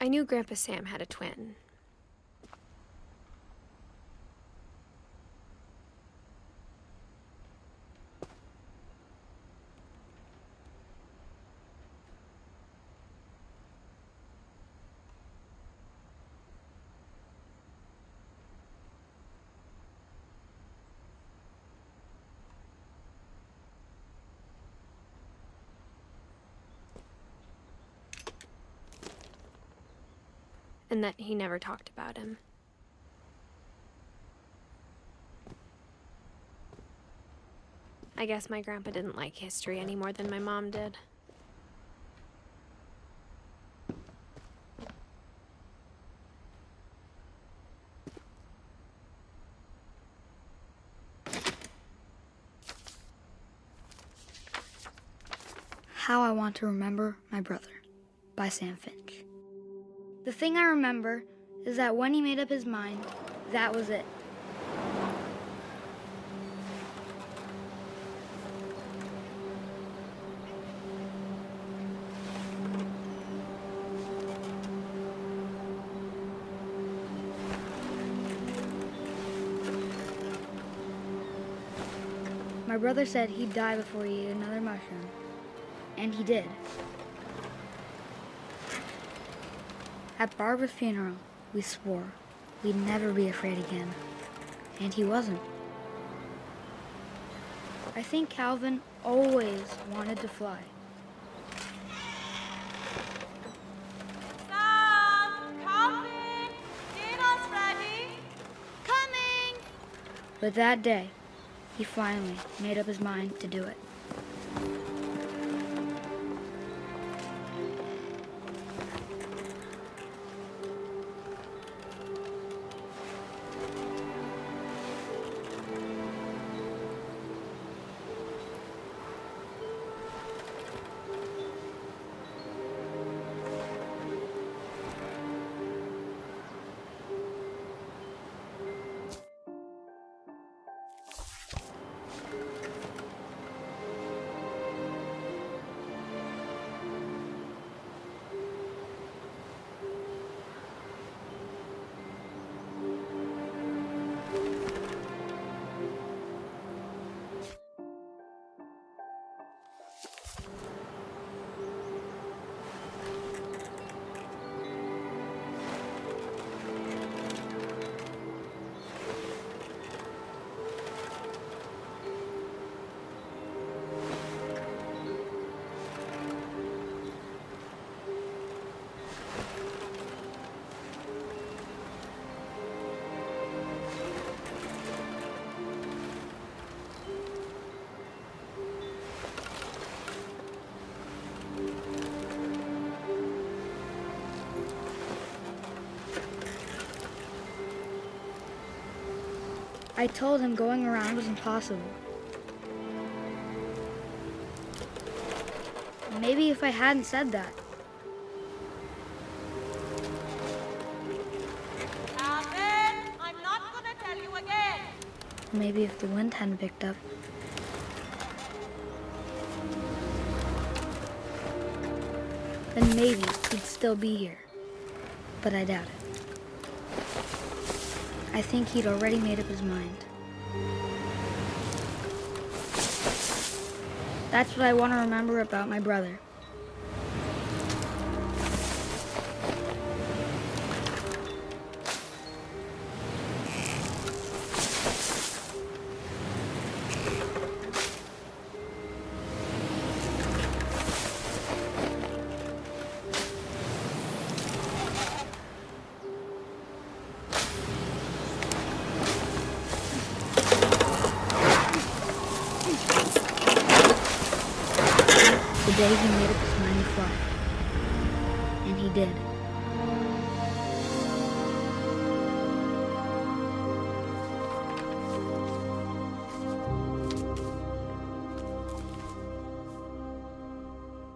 I knew Grandpa Sam had a twin. And that he never talked about him. I guess my grandpa didn't like history any more than my mom did. How I Want to Remember My Brother by Sam Finch. The thing I remember is that when he made up his mind, that was it. My brother said he'd die before he ate another mushroom, and he did. At Barbara's funeral, we swore we'd never be afraid again, and he wasn't. I think Calvin always wanted to fly. Sam! Calvin! Dinner's ready! Coming! But that day, he finally made up his mind to do it. I told him going around was impossible. Maybe if I hadn't said that. Calvin, I'm not gonna tell you again. Maybe if the wind hadn't picked up. Then maybe he'd still be here. But I doubt it. I think he'd already made up his mind. That's what I want to remember about my brother. day he made up his mind to fly. And he did.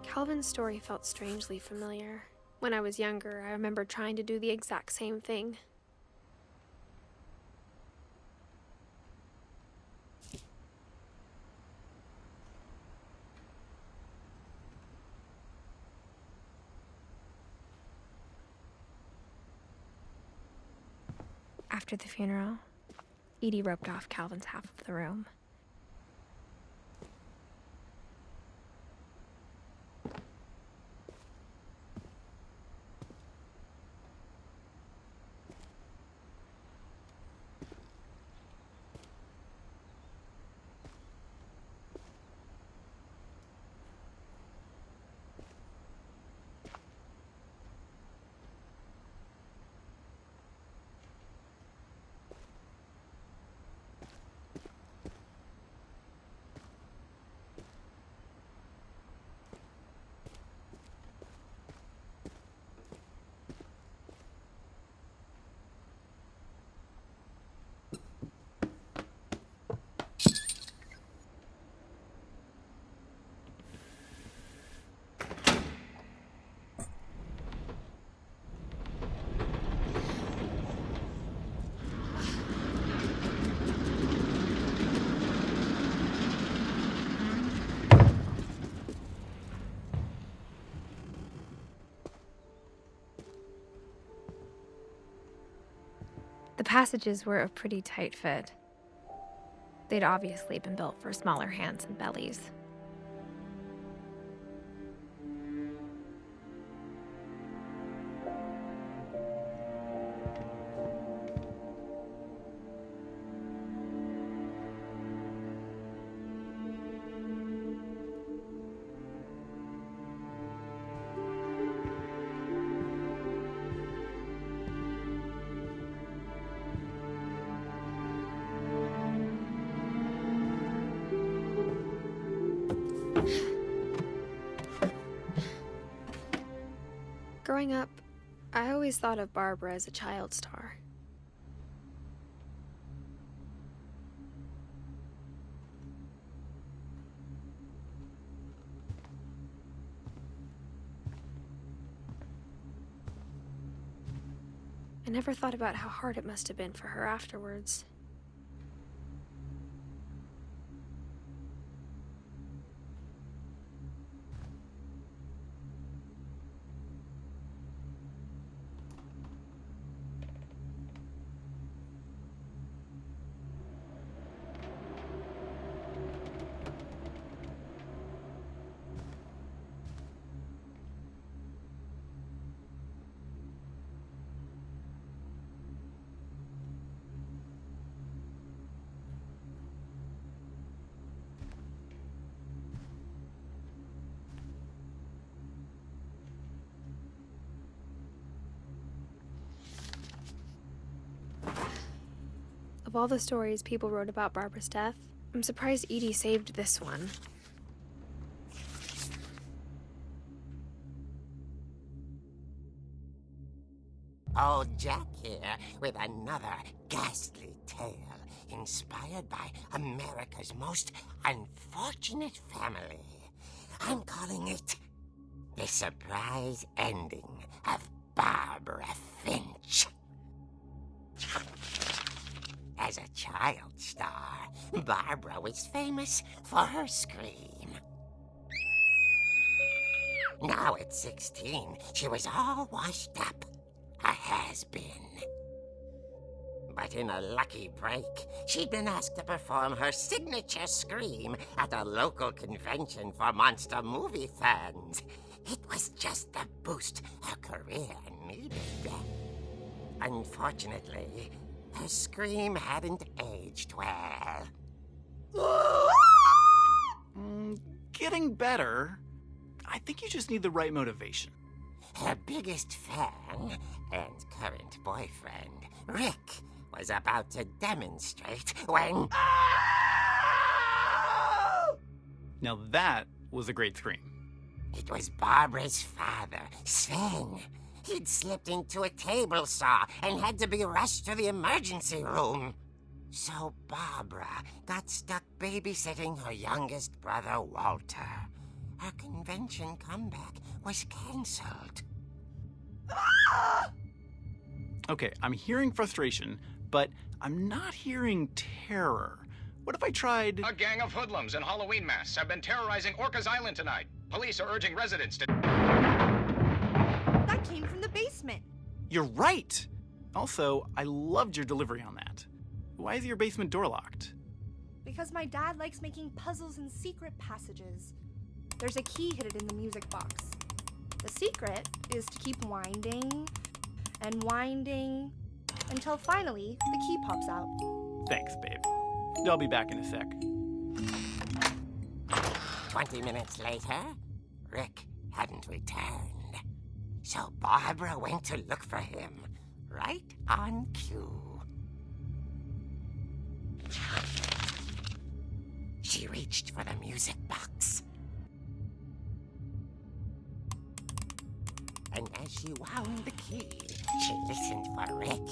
Calvin's story felt strangely familiar. When I was younger, I remember trying to do the exact same thing. After the funeral, Edie roped off Calvin's half of the room. The passages were a pretty tight fit. They'd obviously been built for smaller hands and bellies. Growing up, I always thought of Barbara as a child star. I never thought about how hard it must have been for her afterwards. Of all the stories people wrote about Barbara's death, I'm surprised Edie saved this one. Old Jack here with another ghastly tale inspired by America's most unfortunate family. I'm calling it The Surprise Ending of Barbara Finch. As a child star, Barbara was famous for her scream. Now at 16, she was all washed up. A has-been. But in a lucky break, she'd been asked to perform her signature scream at a local convention for monster movie fans. It was just the boost her career needed. Unfortunately, her scream hadn't aged well. Getting better. I think you just need the right motivation. Her biggest fan and current boyfriend, Rick, was about to demonstrate when... Now that was a great scream. It was Barbara's father, Sven. He'd slipped into a table saw and had to be rushed to the emergency room. So Barbara got stuck babysitting her youngest brother, Walter. Her convention comeback was cancelled. Okay, I'm hearing frustration, but I'm not hearing terror. What if I tried... A gang of hoodlums in Halloween masks have been terrorizing Orcas Island tonight. Police are urging residents to... That came from the basement. You're right! Also, I loved your delivery on that. Why is your basement door locked? Because my dad likes making puzzles and secret passages. There's a key hidden in the music box. The secret is to keep winding and winding until finally the key pops out. Thanks, babe. I'll be back in a sec. 20 minutes later, Rick hadn't returned. So Barbara went to look for him, right on cue. She reached for the music box. And as she wound the key, she listened for Rick,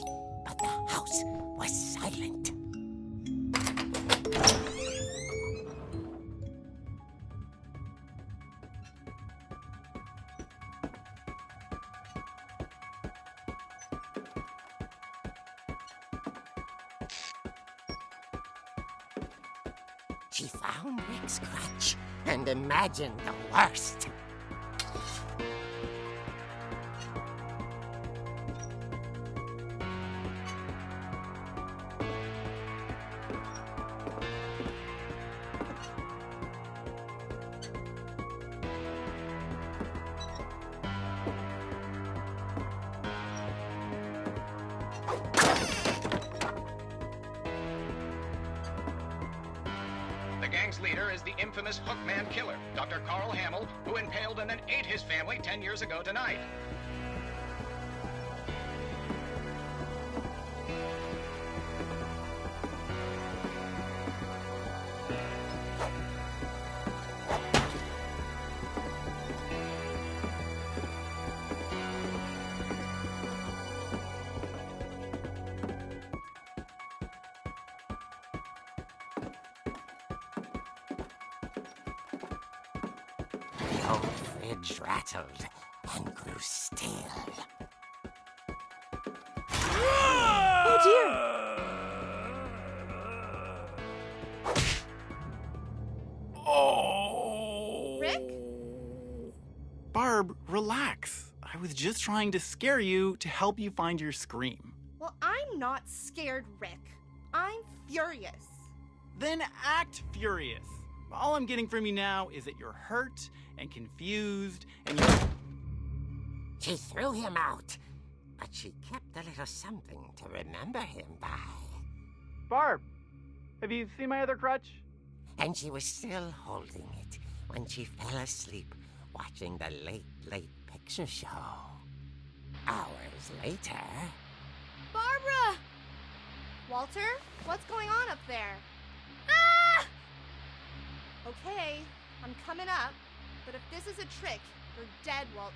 but the house was silent. She found Rick's crutch and imagined the worst. The gang's leader is the infamous Hookman killer, Dr. Carl Hamill, who impaled and then ate his family 10 years ago tonight. The old fridge rattled and grew still. Oh dear! Oh! Rick? Barb, relax. I was just trying to scare you to help you find your scream. Well, I'm not scared, Rick. I'm furious. Then act furious. All I'm getting from you now is that you're hurt and confused and you're... She threw him out, but she kept a little something to remember him by. Barb, have you seen my other crutch? And she was still holding it when she fell asleep watching the late picture show. Hours later... Barbara! Walter, what's going on up there? Ah! Okay, I'm coming up, but if this is a trick, you're dead, Walter.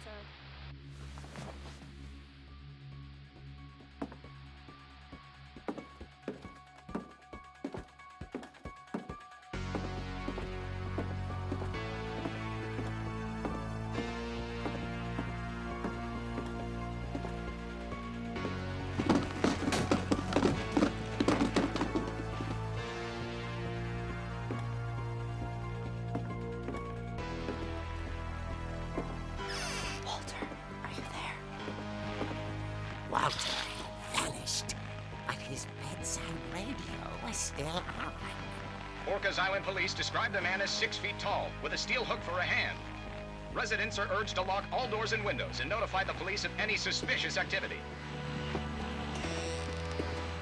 Walter had vanished, but his bedside radio was still on. Orcas Island police describe the man as 6 feet tall, with a steel hook for a hand. Residents are urged to lock all doors and windows and notify the police of any suspicious activity.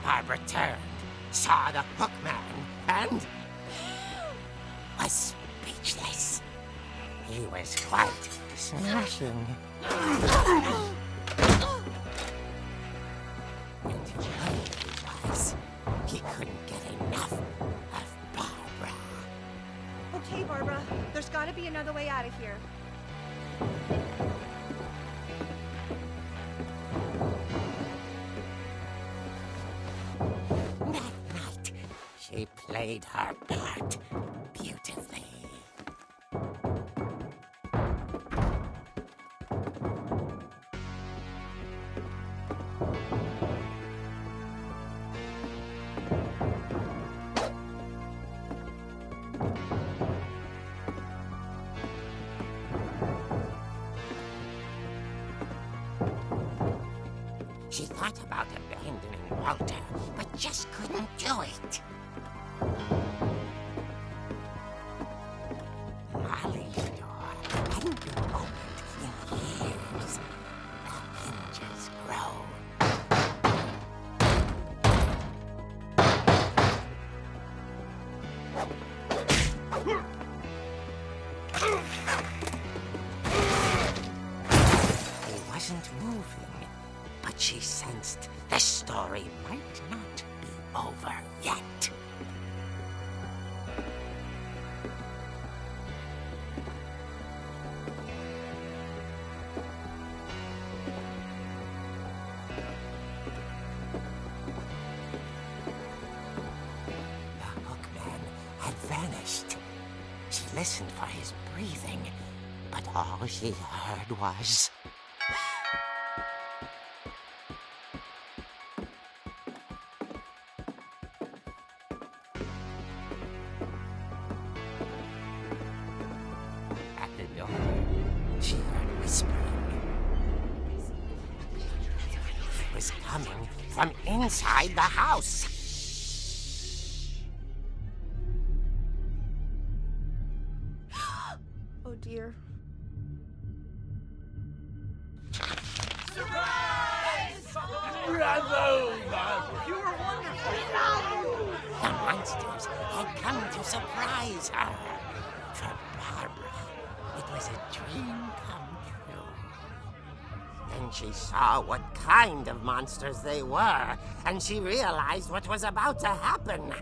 Barbara turned, saw the hook man, and was speechless. He was quite smashing. And whoever he was, he couldn't get enough of Barbara. Okay, Barbara, there's gotta be another way out of here. That night, she played her part beautifully. She thought about abandoning Walter, but just couldn't do it. Molly's door hadn't been opened in years. The hinges groan. He wasn't moving. But she sensed the story might not be over yet. The hookman had vanished. She listened for his breathing, but all she heard was... At the door, she heard whispering. It was coming from inside the house. Oh dear. The monsters had come to surprise her. For Barbara, it was a dream come true. Then she saw what kind of monsters they were, and she realized what was about to happen.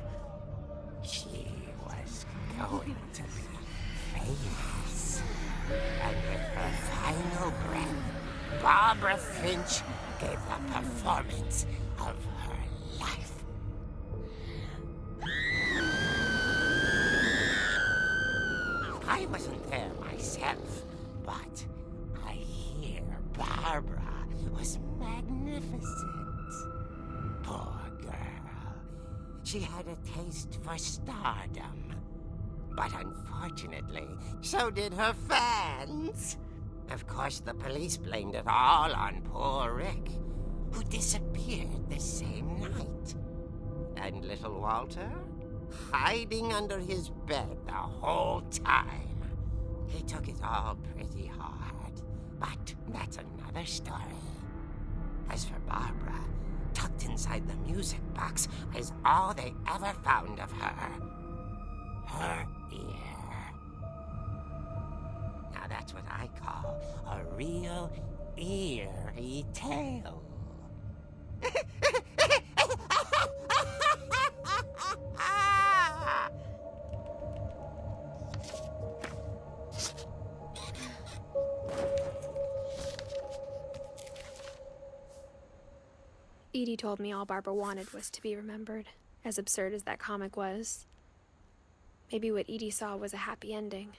She was going to be famous. And with her final breath, Barbara Finch gave the performance of her life. I wasn't there myself, but I hear Barbara was magnificent. Poor girl. She had a taste for stardom. But unfortunately, so did her fans. Of course, the police blamed it all on poor Rick, who disappeared the same night. And little Walter? Hiding under his bed the whole time. He took it all pretty hard, but that's another story. As for Barbara, tucked inside the music box is all they ever found of her. Her ear. Now that's what I call a real eerie tale. Edie told me all Barbara wanted was to be remembered, as absurd as that comic was. Maybe what Edie saw was a happy ending.